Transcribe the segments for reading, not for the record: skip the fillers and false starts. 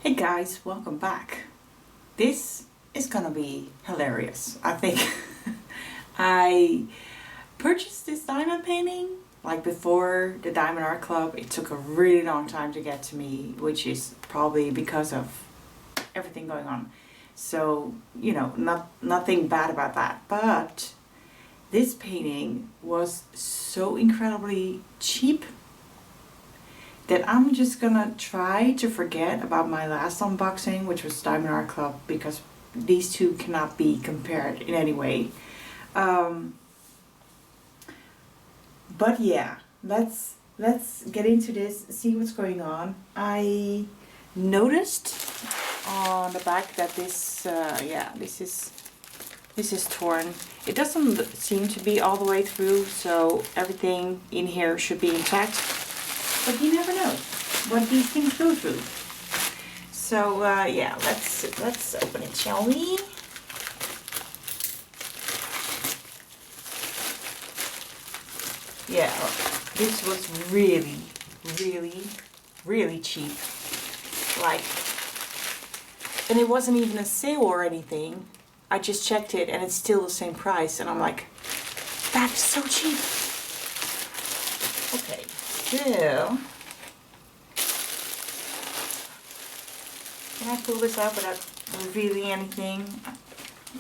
Hey guys, welcome back. This is gonna be hilarious. I think I purchased this diamond painting like before the Diamond Art Club. It took a really long time to get to me, which is probably because of everything going on. So, nothing bad about that. But this painting was so incredibly cheap that I'm just gonna try to forget about my last unboxing, which was Diamond Art Club, because these two cannot be compared in any way. But yeah, let's get into this, see what's going on. I noticed on the back that this is torn. It doesn't seem to be all the way through, so everything in here should be intact. But you never know what these things go through. So yeah, let's open it, shall we? Yeah, this was really cheap. Like, and it wasn't even a sale or anything. I just checked it and it's still the same price, and I'm like, that's so cheap. Okay. So, can I pull this out without revealing anything?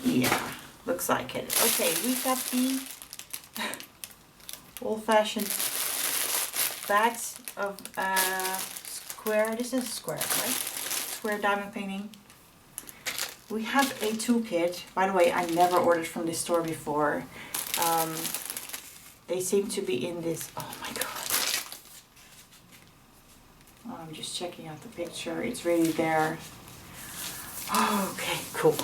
Yeah, looks like it. Okay, we've got the old-fashioned bags of square. This is a square, right? Square diamond painting. We have a toolkit. By the way, I never ordered from this store before. They seem to be in this. Oh my god. I'm just checking out the picture. It's really there. Oh, okay, cool.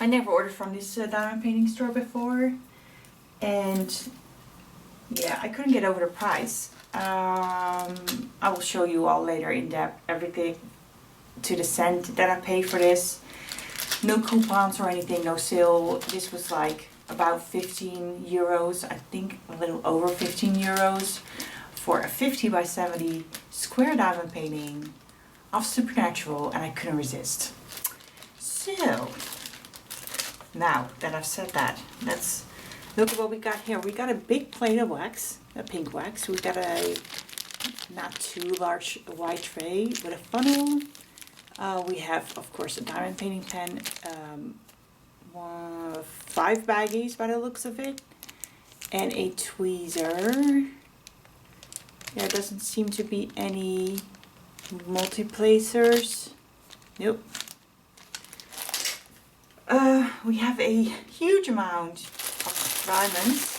I never ordered from this diamond painting store before, and yeah, I couldn't get over the price. I will show you all later in depth everything to the cent that I paid for this. No coupons or anything, no sale. This was like about 15 euros, I think a little over 15 euros. For a 50 by 70 square diamond painting of Supernatural, and I couldn't resist. So, now that I've said that, let's look at what we got here. We got a big plate of wax, a pink wax. We got a not too large white tray with a funnel. We have, of course, a diamond painting pen, 5 baggies by the looks of it, and a tweezer. There doesn't seem to be any multi-placers. Nope. We have a huge amount of diamonds,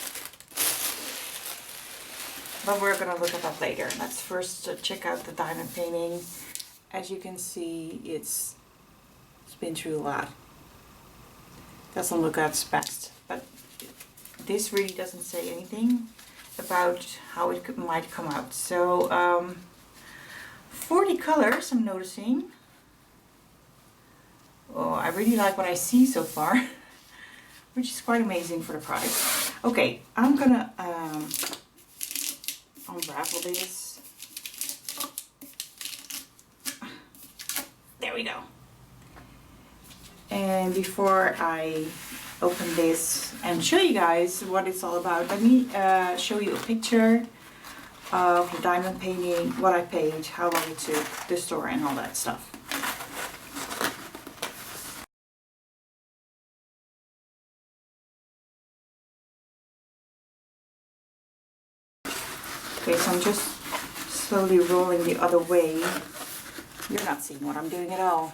but we're gonna look at that later. Let's first check out the diamond painting. As you can see, it's been through a lot. Doesn't look as best, but this really doesn't say anything about how it might come out. So 40 colors I'm noticing. Oh, I really like what I see so far, which is quite amazing for the price. Okay, I'm gonna unravel this. There we go. And before I open this and show you guys what it's all about, let me show you a picture of the diamond painting, what I paid, how long it took, the store, and all that stuff. Okay, so I'm just slowly rolling the other way. You're not seeing what I'm doing at all,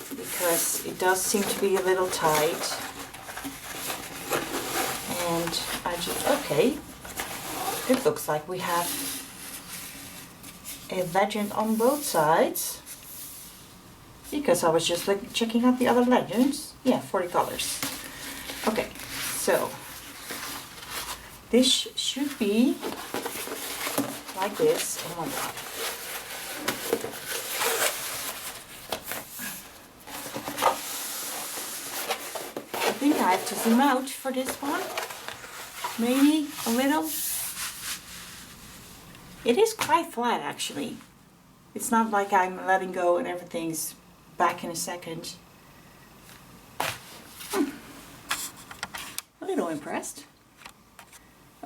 because it does seem to be a little tight. And I just, okay, it looks like we have a legend on both sides, because I was just like checking out the other legends. Yeah, 40 colors. Okay, so this should be like this. Oh my god. I think I have to zoom out for this one. Maybe a little. It is quite flat actually. It's not like I'm letting go and everything's back in a second. A little impressed.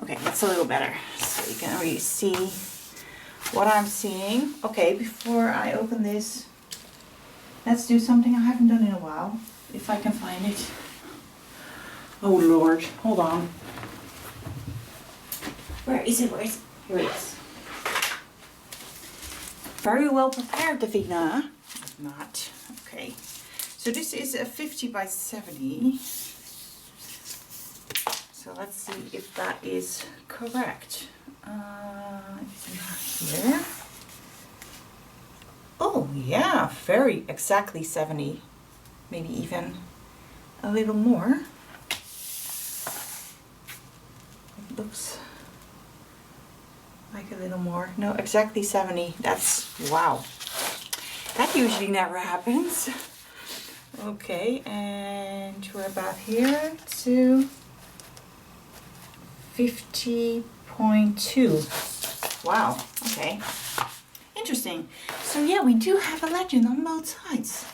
Okay, that's a little better. So you can really see what I'm seeing. Okay, before I open this, let's do something I haven't done in a while. If I can find it. Oh Lord, hold on. Where is it? Where is it? Here it is. Very well prepared, Davina. Not. Okay. So this is a 50 by 70. So let's see if that is correct. It's not here. Oh yeah, very exactly 70. Maybe even a little more. It looks like a little more. No, exactly 70. That's, wow. That usually never happens. Okay, and we're about here to 50.2. Wow, okay. Interesting. So yeah, we do have a legend on both sides.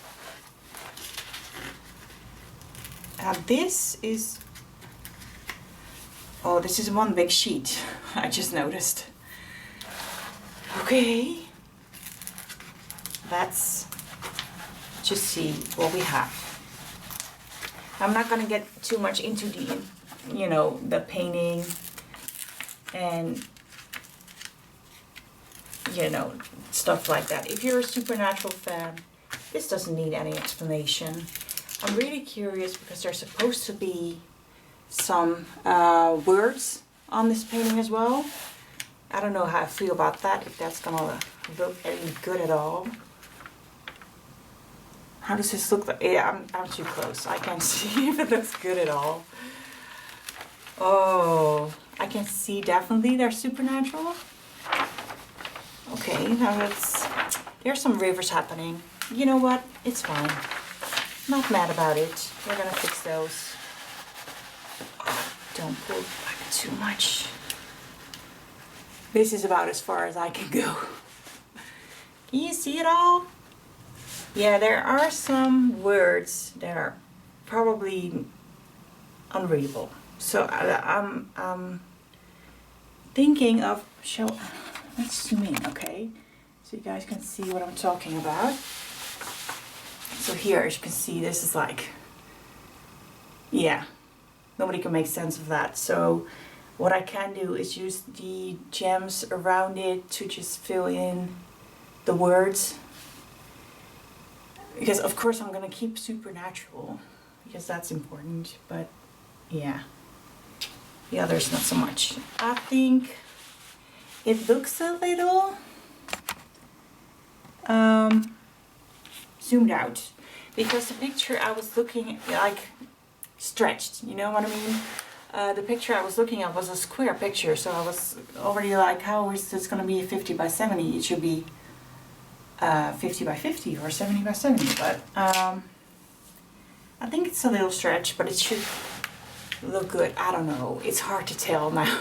This is, oh, this is one big sheet. I just noticed. Okay. Let's just see what we have. I'm not gonna get too much into the, you know, the painting and, you know, stuff like that. If you're a Supernatural fan, this doesn't need any explanation. I'm really curious because there's supposed to be some words on this painting as well. I don't know how I feel about that, if that's gonna look any good at all. How does this look like? Yeah, I'm too close. I can't see if it looks good at all. Oh, I can see definitely they're supernatural. Okay, now there's some rivers happening. You know what? It's fine. Not mad about it. We're gonna fix those. Don't pull back too much. This is about as far as I can go. Can you see it all? Yeah, there are some words that are probably unreadable. So I'm thinking of let's zoom in, okay? So you guys can see what I'm talking about. So here, as you can see, this is like, yeah, nobody can make sense of that. So what I can do is use the gems around it to just fill in the words. Because of course I'm gonna keep supernatural, because that's important, but yeah, the others not so much. I think it looks a little zoomed out, because the picture I was looking at, like, stretched, you know what I mean? The picture I was looking at was a square picture, so I was already like, how is this gonna be a 50 by 70? It should be 50 by 50 or 70 by 70, but I think it's a little stretch, but it should look good. I don't know, it's hard to tell now.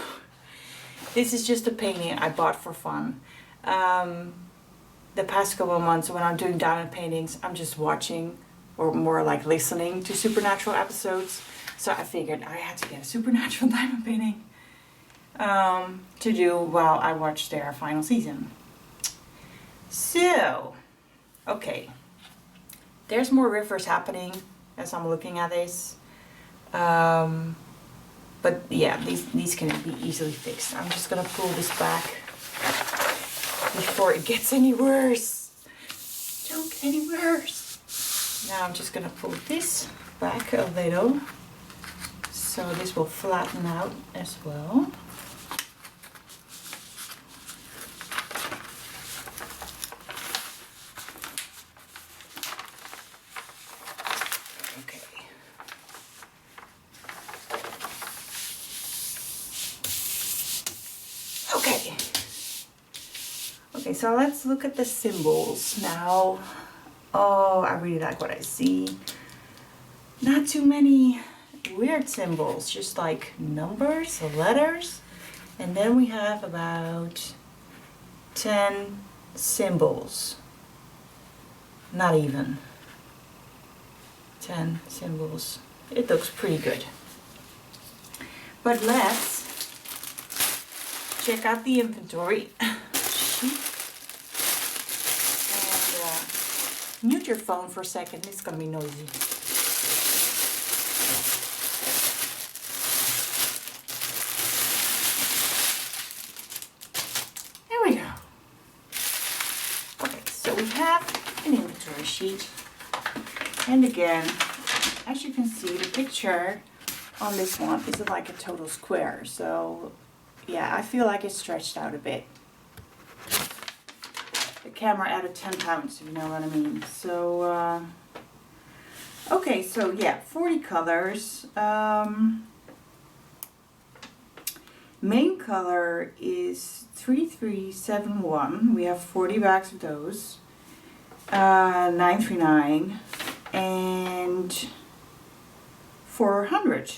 This is just a painting I bought for fun. The past couple of months when I'm doing diamond paintings, I'm just watching, or more like listening to Supernatural episodes. So I figured I had to get a Supernatural diamond painting to do while I watch their final season. So, okay, there's more rivers happening as I'm looking at this, but yeah, these can be easily fixed. I'm just gonna pull this back before it gets any worse. Don't get any worse. Now I'm just gonna pull this back a little, so this will flatten out as well. Okay, so let's look at the symbols now. Oh, I really like what I see. Not too many weird symbols, just like numbers or letters. And then we have about 10 symbols. Not even. 10 symbols. It looks pretty good. But let's check out the inventory sheet. And mute your phone for a second, it's gonna be noisy. There we go. Okay, so we have an inventory sheet. And again, as you can see, the picture on this one is like a total square. So yeah, I feel like it's stretched out a bit. The camera added 10 pounds, if you know what I mean. So, okay, so yeah, 40 colors. Main color is 3371. We have 40 bags of those. 939 and 400.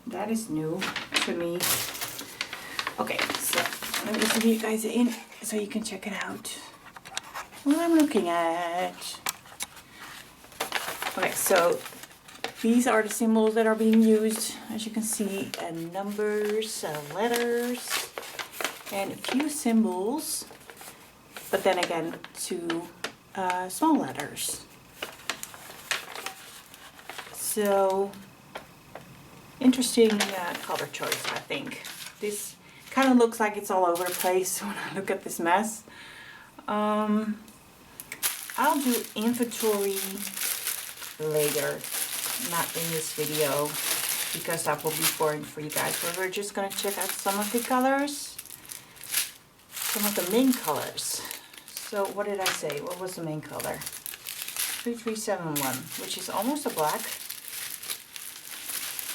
That is new to me. Okay, so let me zoom you guys in so you can check it out. What I'm looking at. Okay, so these are the symbols that are being used, as you can see, and numbers, letters, and a few symbols, but then again, two small letters. So, interesting color choice, I think. This kind of looks like it's all over the place when I look at this mess. I'll do inventory later, not in this video, because that will be boring for you guys. But we're just going to check out some of the colors, some of the main colors. So what did I say? What was the main color? 3371, which is almost a black.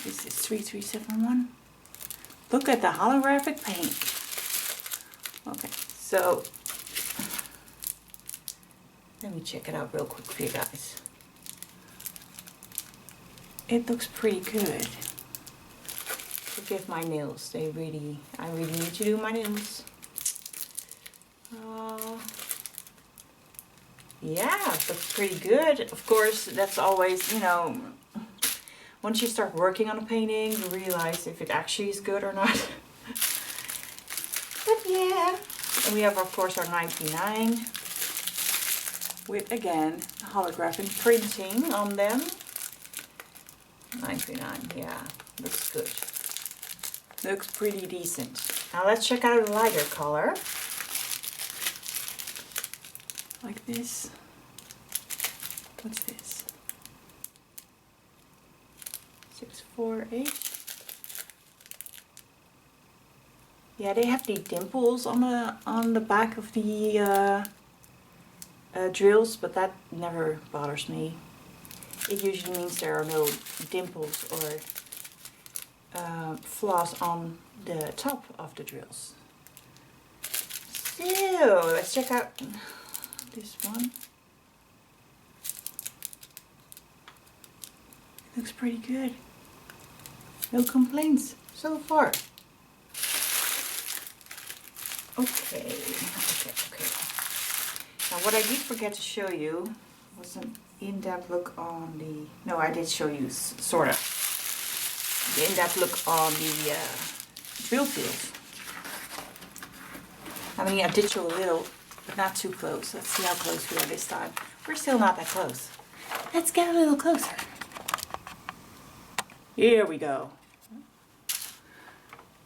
This is 3371. Look at the holographic paint. Okay, so let me check it out real quick for you guys. It looks pretty good. Forgive my nails. I really need to do my nails. Yeah, it looks pretty good. Of course, that's always, you know, once you start working on a painting, you realize if it actually is good or not. But yeah, and we have, of course, our 99 with, again, holographic printing on them. 939, yeah, looks good. Looks pretty decent. Now let's check out a lighter color. Like this. What's this? 648. Yeah, they have the dimples on the back of the drills, but that never bothers me. It usually means there are no dimples or flaws on the top of the drills. So let's check out this one. Looks pretty good. No complaints so far. Okay. Now what I did forget to show you was an in-depth look on the, no, I did show you sort of the in-depth look on the drill fields. I mean, I did show a little, but not too close. Let's see how close we are this time. We're still not that close. Let's get a little closer. Here we go.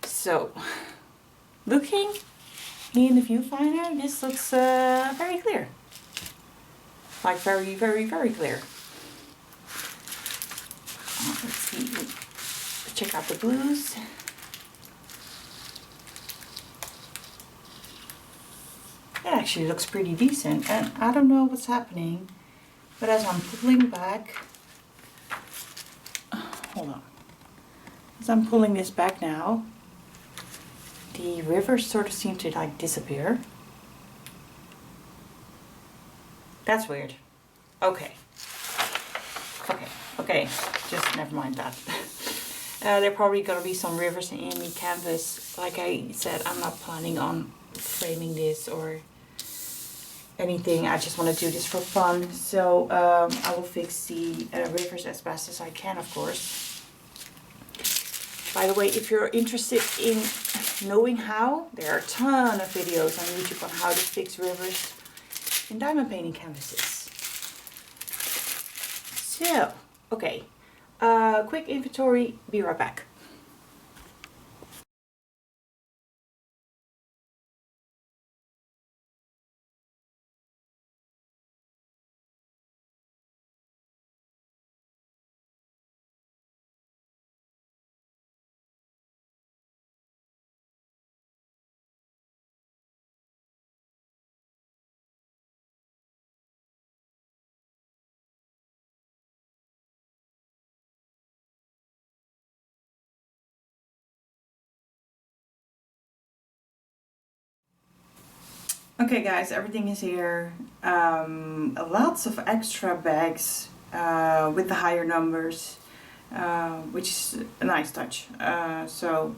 So, looking in the viewfinder, this looks very clear. Like very, very, very clear. Let's see. Let's check out the blues. It actually looks pretty decent, and I don't know what's happening, but as I'm pulling back, hold on. As I'm pulling this back now, the rivers sort of seem to like disappear. That's weird. Okay. Just never mind that. There are probably gonna be some rivers in the canvas. Like I said, I'm not planning on framing this or anything. I just want to do this for fun. So I will fix the rivers as best as I can, of course. By the way, if you're interested in knowing how, there are a ton of videos on YouTube on how to fix rivers in diamond painting canvases. So, okay, quick inventory, be right back. Okay guys, everything is here. Lots of extra bags with the higher numbers, which is a nice touch. So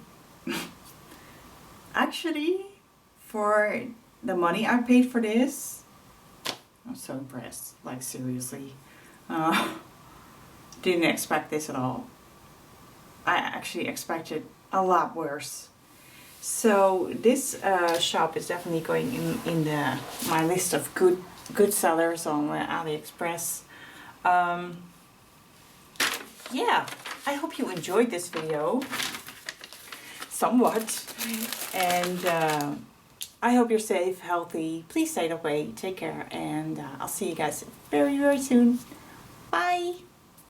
actually, for the money I paid for this, I'm so impressed, like seriously. Didn't expect this at all. I actually expected a lot worse. So this shop is definitely going in my list of good sellers on AliExpress. Yeah, I hope you enjoyed this video somewhat, and I hope you're safe, healthy. Please stay that way. Take care, and I'll see you guys very, very soon. Bye.